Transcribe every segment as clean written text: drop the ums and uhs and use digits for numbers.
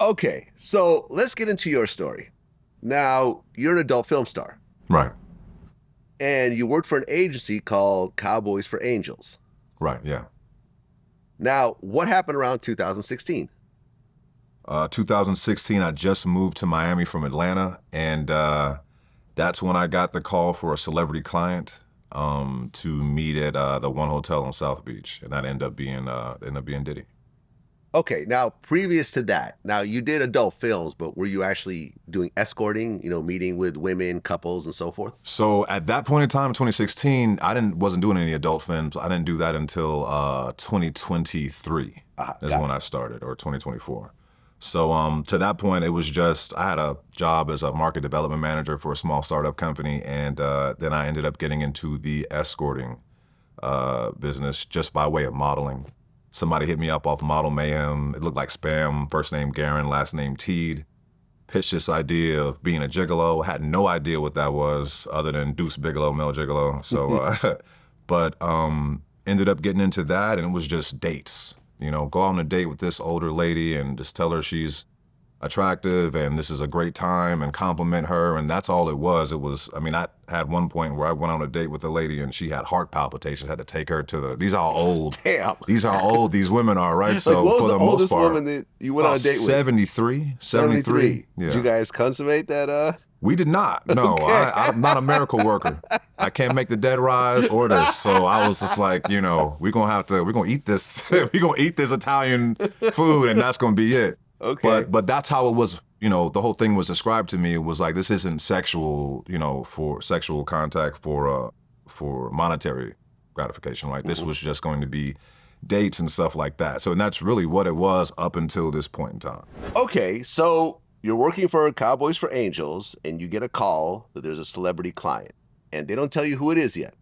Okay, so let's get into your story. Now, you're an adult film star, Right, and you worked for an agency called Cowboys for Angels. right, yeah. Now, what happened around 2016? 2016, I just moved to Miami from Atlanta, and that's when I got the call for a celebrity client to meet at the one hotel on South Beach, and that ended up being Diddy. Okay, now previous to that, now you did adult films, but were you actually doing escorting, meeting with women, couples, and so forth? So at that point in time, in 2016, I wasn't doing any adult films. I didn't do that until 2023 is Got when I started, or 2024. So to that point, it was just I had a job as a market development manager for a small startup company, and then I ended up getting into the escorting business just by way of modeling. Somebody hit me up off Model Mayhem. It looked like spam. First name Garen, last name Teed. Pitched this idea of being a gigolo. Had no idea what that was, other than Deuce Bigelow, male gigolo. So, but ended up getting into that, and it was just dates. Go on a date with this older lady and just tell her she's attractive and this is a great time and compliment her, and that's all it was. I had one point where I went on a date with a lady and she had heart palpitations. Had to take her to these are all old. Damn. These are how old these women are, right? Like, So what was for the the most oldest part, woman that you went on a date with? 73. 73. Yeah. Did you guys consummate that? We did not. No, Okay. I'm not a miracle worker. I can't make the dead rise or this. So I was just like, we're gonna eat this, we're gonna eat this Italian food, and that's gonna be it. Okay. But that's how it was. The whole thing was described to me. It was like, this isn't sexual, for sexual contact for monetary gratification. Right. This was just going to be dates and stuff like that. So, and that's really what it was up until this point in time. Okay, so you're working for Cowboys for Angels, and you get a call that there's a celebrity client, and they don't tell you who it is yet.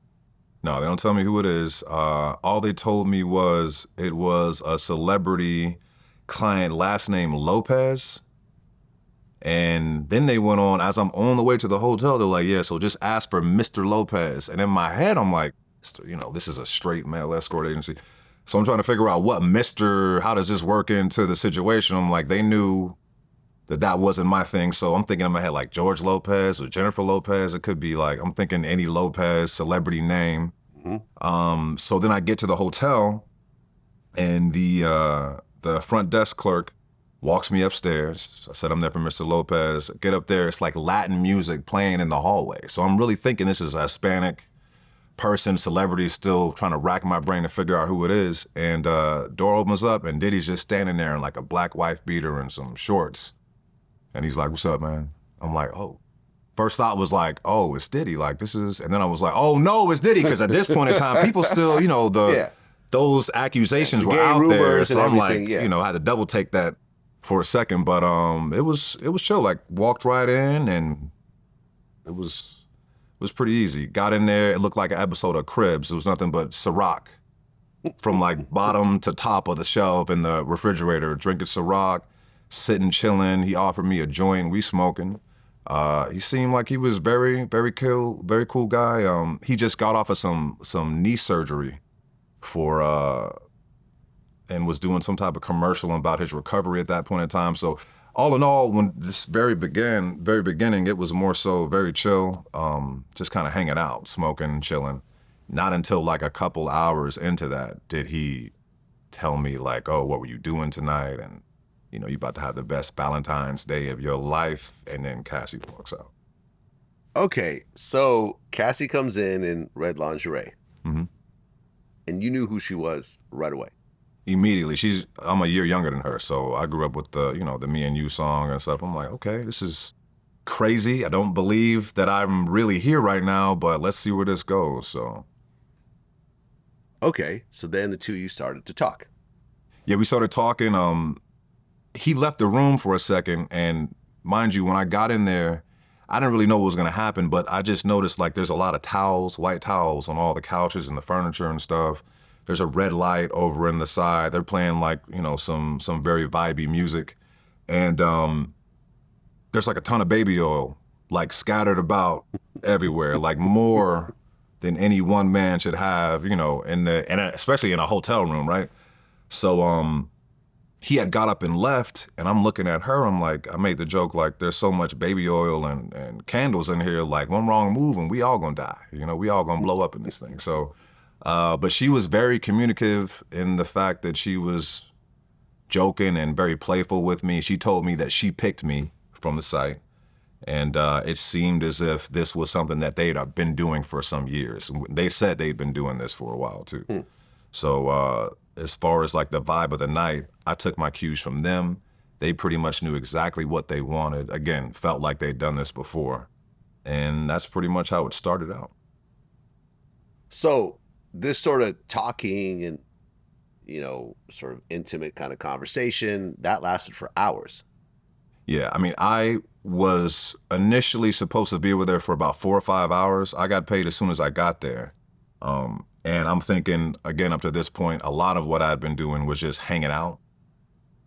No, they don't tell me who it is. All they told me was it was a celebrity client, last name Lopez. And then they went on, as I'm on the way to the hotel, they're like, yeah, so just ask for Mr. Lopez. And in my head, I'm like, this is a straight male escort agency. So I'm trying to figure out how does this work into the situation? I'm like, they knew that wasn't my thing. So I'm thinking in my head, like George Lopez or Jennifer Lopez. It could be like, I'm thinking any Lopez celebrity name. Mm-hmm. So then I get to the hotel, and the front desk clerk walks me upstairs. I said, I'm there for Mr. Lopez. Get up there, it's like Latin music playing in the hallway. So I'm really thinking this is a Hispanic person, celebrity, still trying to rack my brain to figure out who it is. And door opens up, and Diddy's just standing there in like a black wife beater and some shorts. And he's like, what's up, man? I'm like, oh. First thought was like, oh, it's Diddy. Like, and then I was like, oh no, it's Diddy. Because at this point in time, people still, Yeah. those accusations were Gay out there. rumors So and I'm like, everything, yeah. I had to double take that for a second. But it was chill. Like, walked right in, and it was pretty easy. Got in there, it looked like an episode of Cribs. It was nothing but Ciroc from like bottom to top of the shelf in the refrigerator, drinking Ciroc, sitting, chilling. He offered me a joint, we smoking. He seemed like he was very, very cool guy. He just got off of some knee surgery and was doing some type of commercial about his recovery at that point in time. So all in all, when this very beginning, it was more so very chill, just kind of hanging out, smoking, chilling. Not until like a couple hours into that did he tell me like, oh, what were you doing tonight? And you're about to have the best Valentine's Day of your life. And then Cassie walks out. Okay, so Cassie comes in red lingerie, Mm-hmm. and you knew who she was right away. Immediately, I'm a year younger than her, so I grew up with the Me and You song and stuff. I'm like, okay, this is crazy. I don't believe that I'm really here right now, but let's see where this goes. So, Okay, so then the two of you started to talk. yeah, we started talking. He left the room for a second, and mind you, when I got in there, I didn't really know what was gonna happen, but I just noticed like there's a lot of towels, white towels on all the couches and the furniture and stuff. There's a red light over in the side. They're playing like, some very vibey music. And there's like a ton of baby oil, like scattered about everywhere, like more than any one man should have, and especially in a hotel room, right? So he had got up and left, and I'm looking at her. I'm like, I made the joke like, there's so much baby oil and candles in here. Like, one wrong move and we all gonna die. You know, we all gonna blow up in this thing. So, but she was very communicative in the fact that she was joking and very playful with me. She told me that she picked me from the site. And it seemed as if this was something that they'd been doing for some years. They said they'd been doing this for a while too. So as far as like the vibe of the night, I took my cues from them. They pretty much knew exactly what they wanted. Again, felt like they'd done this before. And that's pretty much how it started out. So this sort of talking and, sort of intimate kind of conversation, that lasted for hours. Yeah, I mean, I was initially supposed to be over there for about 4 or 5 hours. I got paid as soon as I got there. And I'm thinking, again, up to this point, a lot of what I'd been doing was just hanging out.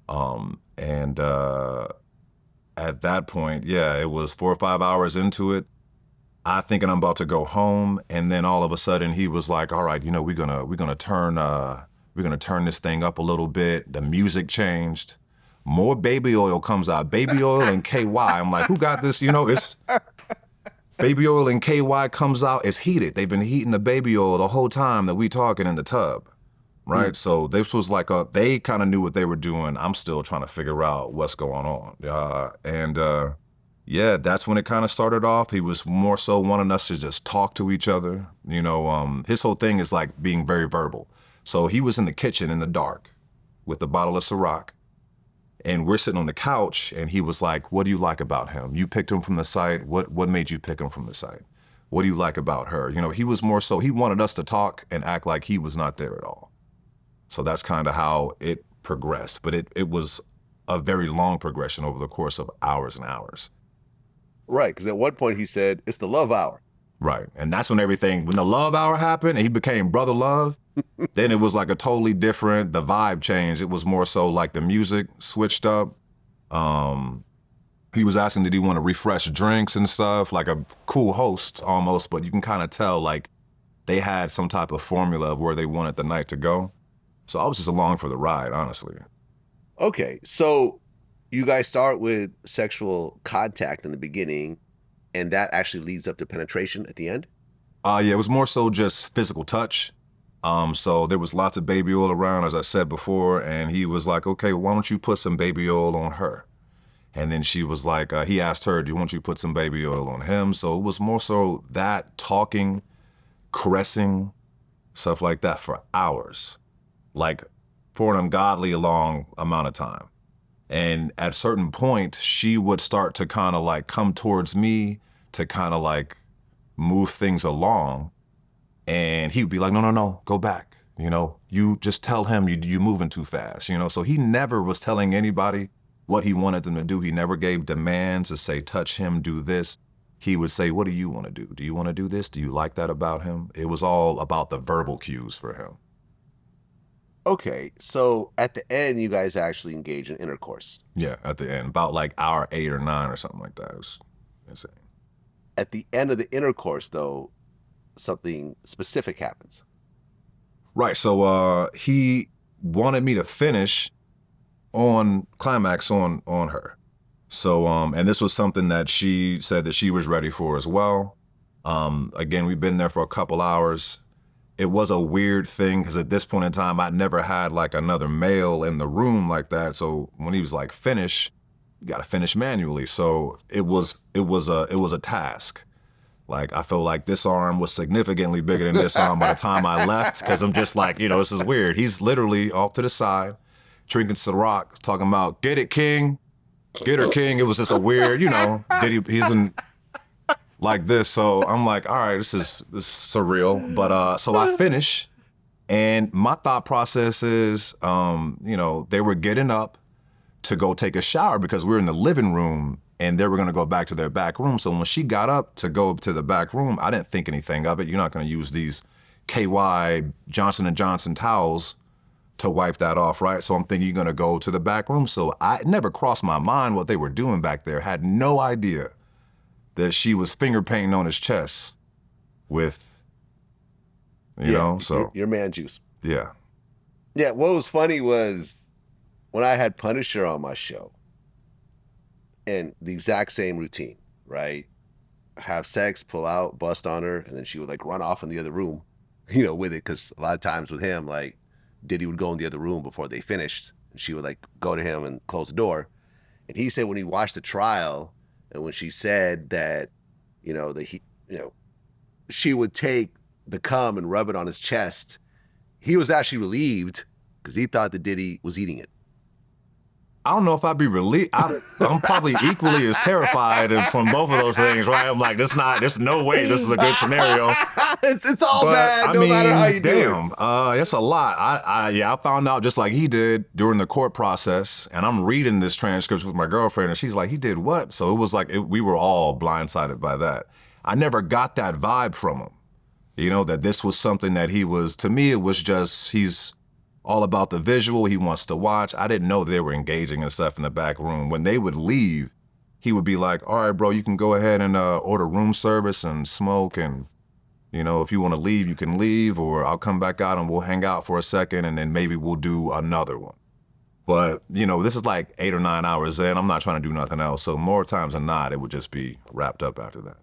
And at that point, yeah, it was 4 or 5 hours into it. I thinking I'm about to go home, and then all of a sudden he was like, "All right, we're gonna turn this thing up a little bit." The music changed. More baby oil comes out. Baby oil and KY. I'm like, who got this? It's baby oil and KY comes out. It's heated. They've been heating the baby oil the whole time that we talking in the tub, right? So this was like they kind of knew what they were doing. I'm still trying to figure out what's going on. Yeah, that's when it kind of started off. He was more so wanting us to just talk to each other. His whole thing is like being very verbal. So he was in the kitchen in the dark with a bottle of Ciroc. And we're sitting on the couch, and he was like, "What do you like about him? You picked him from the site. What made you pick him from the site? What do you like about her?" He was more so, he wanted us to talk and act like he was not there at all. So that's kind of how it progressed. But it was a very long progression over the course of hours and hours. Right, because at one point he said, "It's the love hour." Right, and that's when when the love hour happened and he became Brother Love, then it was like a totally different, the vibe changed. It was more so like the music switched up. He was asking, did he want to refresh drinks and stuff, like a cool host almost, but you can kind of tell like they had some type of formula of where they wanted the night to go. So I was just along for the ride, honestly. Okay, so you guys start with sexual contact in the beginning, and that actually leads up to penetration at the end? Yeah, it was more so just physical touch. So there was lots of baby oil around, as I said before, and he was like, "Okay, why don't you put some baby oil on her?" And then she was like, he asked her, "Do you want you to put some baby oil on him?" So it was more so that talking, caressing, stuff like that for hours, like for an ungodly long amount of time. And at a certain point, she would start to kind of like come towards me to kind of like move things along. And he would be like, "No, no, no, go back. You just tell him you're moving too fast." So he never was telling anybody what he wanted them to do. He never gave demands to say, touch him, do this. He would say, "What do you want to do? Do you want to do this? Do you like that about him?" It was all about the verbal cues for him. Okay, so at the end, you guys actually engage in intercourse. Yeah, at the end, about like hour 8 or 9 or something like that. It was insane. At the end of the intercourse, though, something specific happens. Right, so he wanted me to finish on climax on her. So, and this was something that she said that she was ready for as well. Again, we've been there for a couple hours. It was a weird thing because at this point in time, I'd never had like another male in the room like that. So when he was like, "Finish," you got to finish manually. So it was a task. Like, I feel like this arm was significantly bigger than this arm by the time I left, because I'm just like, this is weird. He's literally off to the side, drinking Ciroc, talking about, "Get it, King. Get her, King." It was just a weird, Diddy, he's in like this. So I'm like, all right, this is surreal. But so I finish, and my thought process is, they were getting up to go take a shower because we were in the living room and they were gonna go back to their back room. So when she got up to go to the back room, I didn't think anything of it. You're not gonna use these KY Johnson & Johnson towels to wipe that off, right? So I'm thinking you're gonna go to the back room. So it never crossed my mind what they were doing back there. Had no idea that she was finger painting on his chest with, so. Your man juice. Yeah. Yeah, what was funny was when I had Punisher on my show, and the exact same routine, right? Have sex, pull out, bust on her, and then she would like run off in the other room, with it. Cause a lot of times with him, like Diddy would go in the other room before they finished. And she would like go to him and close the door. And he said when he watched the trial and when she said that, that she would take the cum and rub it on his chest, he was actually relieved because he thought that Diddy was eating it. I don't know if I'd be relieved. I'm probably equally as terrified from both of those things, right? I'm like, there's no way this is a good scenario. It's all But bad, I no mean, matter how you do damn, it's a lot. I found out just like he did during the court process, and I'm reading this transcript with my girlfriend, and she's like, he did what? So it was like we were all blindsided by that. I never got that vibe from him, that this was something that he was. To me, it was just he's all about the visual. He wants to watch. I didn't know they were engaging and stuff in the back room. When they would leave, he would be like, all right, bro, you can go ahead and order room service and smoke. And, if you want to leave, you can leave, or I'll come back out and we'll hang out for a second and then maybe we'll do another one. But, this is like 8 or 9 hours in. I'm not trying to do nothing else. So more times than not, it would just be wrapped up after that.